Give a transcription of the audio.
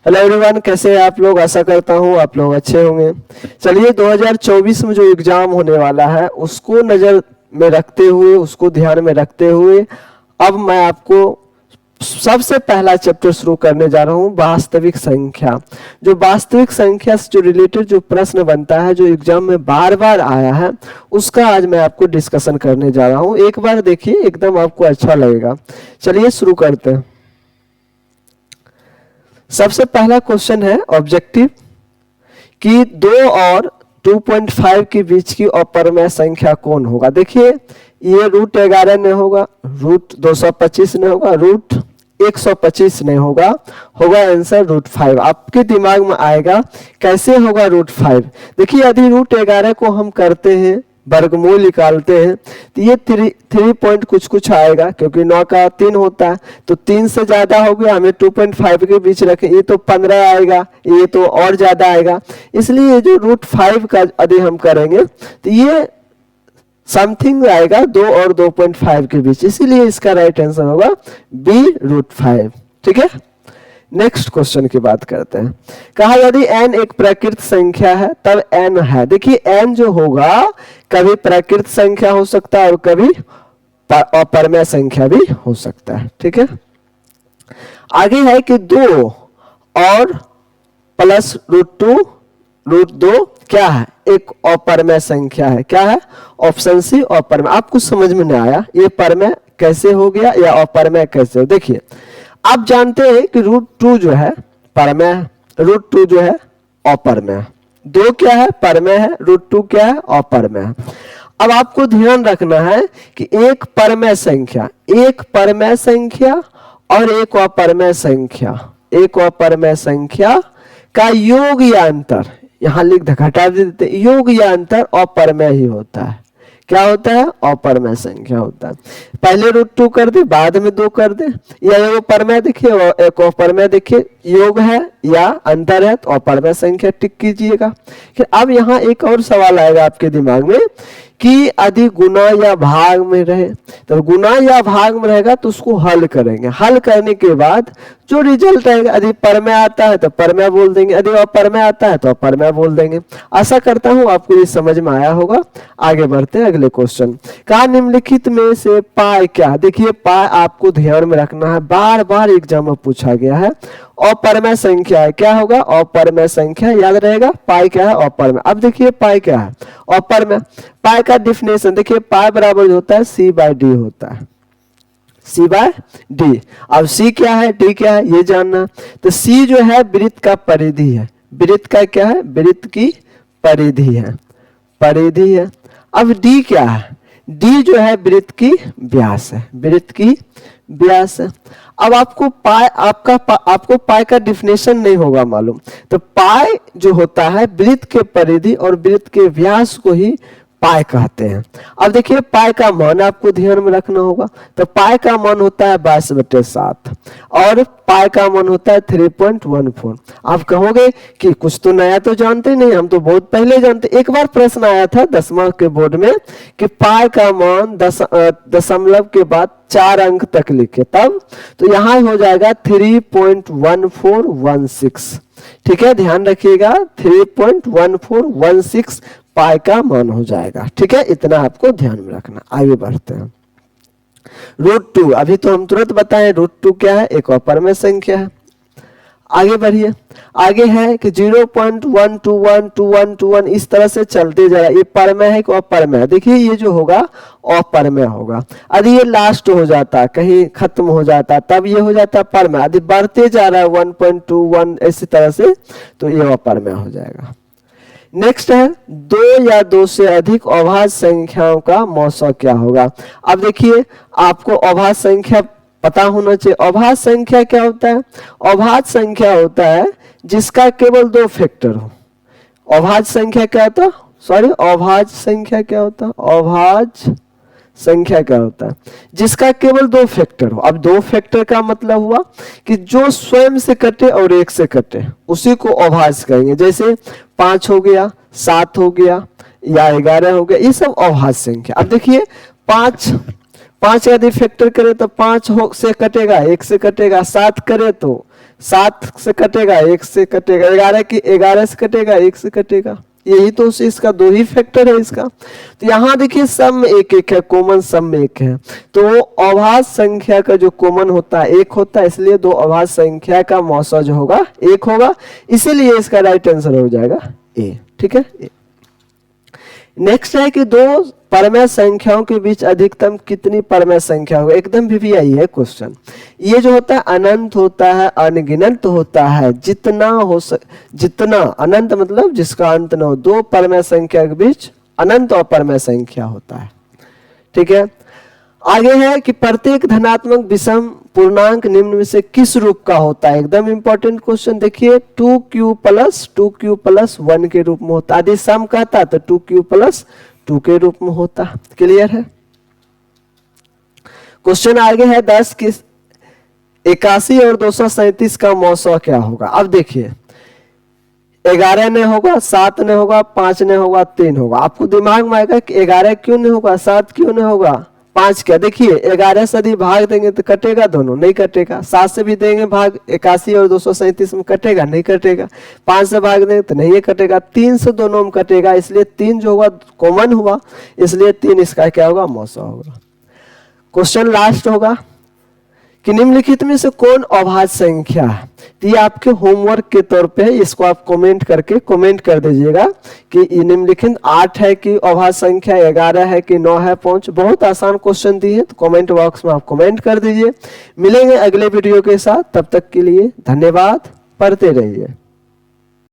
Hello everyone, कैसे हैं आप लोग। आशा करता हूँ आप लोग अच्छे होंगे। चलिए 2024 में जो एग्जाम होने वाला है उसको नज़र में रखते हुए, उसको ध्यान में रखते हुए अब मैं आपको सबसे पहला चैप्टर शुरू करने जा रहा हूँ, वास्तविक संख्या। जो वास्तविक संख्या से जो रिलेटेड जो प्रश्न बनता है, जो एग्जाम में बार बार आया है, उसका आज मैं आपको डिस्कशन करने जा रहा हूँ। एक बार देखिए, एकदम आपको अच्छा लगेगा। चलिए शुरू करते हैं। सबसे पहला क्वेश्चन है ऑब्जेक्टिव कि 2 और 2.5 के बीच की अपरमेय संख्या कौन होगा। देखिए, ये √11 नहीं होगा, √225 नहीं होगा, √125 नहीं होगा, होगा आंसर √5। आपके दिमाग में आएगा कैसे होगा √5। देखिए, यदि √11 को हम करते हैं, वर्गमूल निकालते हैं, तो ये 3 पॉइंट कुछ कुछ आएगा, क्योंकि 9 का 3 होता है, तो 3 से ज्यादा हो गया, हमें 2.5 के बीच रखें, ये तो 15 आएगा, ये तो और ज्यादा आएगा। इसलिए ये जो √5 का यदि हम करेंगे तो ये समथिंग आएगा 2 और 2.5 के बीच, इसीलिए इसका राइट आंसर होगा बी √5। ठीक है, नेक्स्ट क्वेश्चन की बात करते हैं। कहा यदि n एक प्राकृत संख्या है तब n है। देखिए, n जो होगा कभी प्राकृत संख्या हो सकता है और कभी अपरमेय संख्या भी हो सकता है। ठीक है, आगे है कि 2 और प्लस √2 क्या है, एक अपरमेय संख्या है। क्या है, ऑप्शन सी अपरमेय। आपको समझ में नहीं आया ये परमेय कैसे हो गया या अपरमेय कैसे हो। देखिए, आप जानते हैं कि √2 जो है परमेय, √2 जो है अपरमेय। 2 क्या है, परमेय है, √2 क्या है, अपरमेय है। अब आपको ध्यान रखना है कि एक परमेय संख्या और एक अपरमेय संख्या का योग या अंतर, यहां घटा देते, योग या अंतर अपरमेय ही होता है। क्या होता है, अपरमेय संख्या होता है। पहले √2 कर दे, बाद में 2 कर दे, या वो परमेय देखिए एक अपरमेय देखिए, योग है या अंतर है तो अपरमेय संख्या टिक कीजिएगा। फिर अब यहाँ एक और सवाल आएगा आपके दिमाग में कि यदि गुना या भाग में रहे, तो गुना या भाग में रहेगा तो उसको हल करेंगे। हल करने के बाद जो रिजल्ट आएगा, यदि परमेय आता है तो परमेय बोल देंगे, यदि अपरमेय आता है तो अपरमेय बोल देंगे। आशा करता हूं आपको ये समझ में आया होगा। आगे बढ़ते हैं अगले क्वेश्चन। कहा निम्नलिखित में से पाई क्या। देखिए, पाई आपको ध्यान में रखना है, बार बार एग्जाम में पूछा गया है। अपरमेय संख्या है, क्या होगा, अपरमेय संख्या, याद रहेगा। पाई क्या है, अपरमेय। अब देखिए पाई क्या है, अपरमेय। पाई का डिफिनेशन देखिए, पाई बराबर होता है c/d होता है, c/d। अब c क्या है, d क्या है, ये जानना। तो c जो है वृत्त का परिधि है, वृत्त का क्या है, वृत्त की परिधि है। अब d क्या है, d जो है वृत्त की व्यास है, वृत्त की व्यास है। अब आपको पाई का डिफिनेशन नहीं होगा मालूम, तो पाई जो होता है वृत्त के परिधि और वृत्त के व्यास को ही पाई कहते हैं। अब देखिए, पाई का मान आपको ध्यान में रखना होगा। तो पाई का मान होता है 22/7 और पाई का मान होता है 3.14। आप कहोगे कि कुछ तो नया तो जानते नहीं, हम तो बहुत पहले जानते। एक बार प्रश्न आया था 10वीं के बोर्ड में कि पाई का मान दशमलव के बाद 4 अंक तक लिखे, तब तो यहां हो जाएगा 3.1416। ठीक है, ध्यान रखिएगा, 3.1416 पाई का मान हो जाएगा। ठीक है, इतना आपको ध्यान में रखना। आगे बढ़ते हैं। √2, अभी तो हम तुरंत बताएं √2 क्या है, एक अपरमेय संख्या है। आगे बढ़िए, आगे है कि 0.1212121 इस तरह से चलते जा रहा है। ये परमेय है कि अपरमेय। देखिए, ये जो होगा अपरमेय होगा। यदि ये लास्ट हो जाता, कहीं खत्म हो जाता, तब ये हो जाता परमेय। यदि बढ़ते जा रहा है 1.21 इसी तरह से, तो ये अपरमेय हो जाएगा। नेक्स्ट है 2 या 2 से अधिक अभाज्य संख्याओं का मौसा क्या होगा। अब देखिए, आपको अभाज्य संख्या पता होना चाहिए। अभाज्य संख्या क्या होता है, अभाज्य संख्या होता है जिसका केवल 2 फैक्टर हो। अभाज्य संख्या क्या होता है, अभाज्य संख्या क्या होता है, अभाज्य संख्या क्या होता है, जिसका केवल 2 फैक्टर हो। अब 2 फैक्टर का मतलब हुआ कि जो स्वयं से कटे और 1 से कटे, उसी को अभाज्य कहेंगे। जैसे 5 हो गया, 7 हो गया या 11 हो गया, ये सब अभाज्य संख्या। अब देखिए, 5 यदि फैक्टर करे तो 5 से कटेगा, 1 से कटेगा, 7 करे तो 7 से कटेगा, 1 से कटेगा, 11 की 11 से कटेगा, 1 से कटेगा। यही तो इसका 2 ही फैक्टर है इसका। तो यहाँ देखिए सब में 1 1 है, कॉमन सब में 1 है, तो अभाज्य संख्या का जो कॉमन होता है 1 होता है, इसलिए 2 अभाज्य संख्या का मौसा जो होगा 1 होगा, इसीलिए इसका राइट आंसर हो जाएगा ए। ठीक है। नेक्स्ट है कि 2 परमेय संख्याओं के बीच अधिकतम कितनी परमेय संख्या होगा। एकदम वीवीआई है क्वेश्चन। ये जो होता है अनंत होता है, अनगिनत होता है, जितना अनंत मतलब जिसका अंत न हो। 2 परमेय संख्या के बीच अनंत और परमेय संख्या होता है। ठीक है। आगे है कि प्रत्येक धनात्मक विषम पूर्णांक निम्न में से किस रूप का होता है। एकदम इंपॉर्टेंट क्वेश्चन। देखिए 2q प्लस 1 के रूप में होता है। यदि सम कहता तो 2q प्लस 2 के रूप में होता। क्लियर है। क्वेश्चन आगे है 10 की 81 और 237 का मौसा क्या होगा। अब देखिए 11 ने होगा, 7 ने होगा, 5 ने होगा, 3 होगा। आपको दिमाग में आएगा कि 11 क्यों नहीं होगा, 7 क्यों नहीं होगा, 5 क्या। देखिए 11 से यदि भाग देंगे तो कटेगा, दोनों नहीं कटेगा। 7 से भी देंगे भाग, 81 और 237 में कटेगा, नहीं कटेगा। 5 से भाग देंगे तो नहीं कटेगा। 3 से दोनों में कटेगा, इसलिए 3 जो होगा कॉमन हुआ, इसलिए 3 इसका क्या होगा, मौसा होगा। क्वेश्चन लास्ट होगा कि निम्नलिखित में से कौन अभाज्य संख्या है। तो ये आपके होमवर्क के तौर पे है, इसको आप कमेंट करके कमेंट कर दीजिएगा कि निम्नलिखित 8 है कि अभाज्य संख्या, 11 है कि 9 है, 5। बहुत आसान क्वेश्चन दिए हैं, तो कमेंट बॉक्स में आप कमेंट कर दीजिए। मिलेंगे अगले वीडियो के साथ, तब तक के लिए धन्यवाद। पढ़ते रहिए।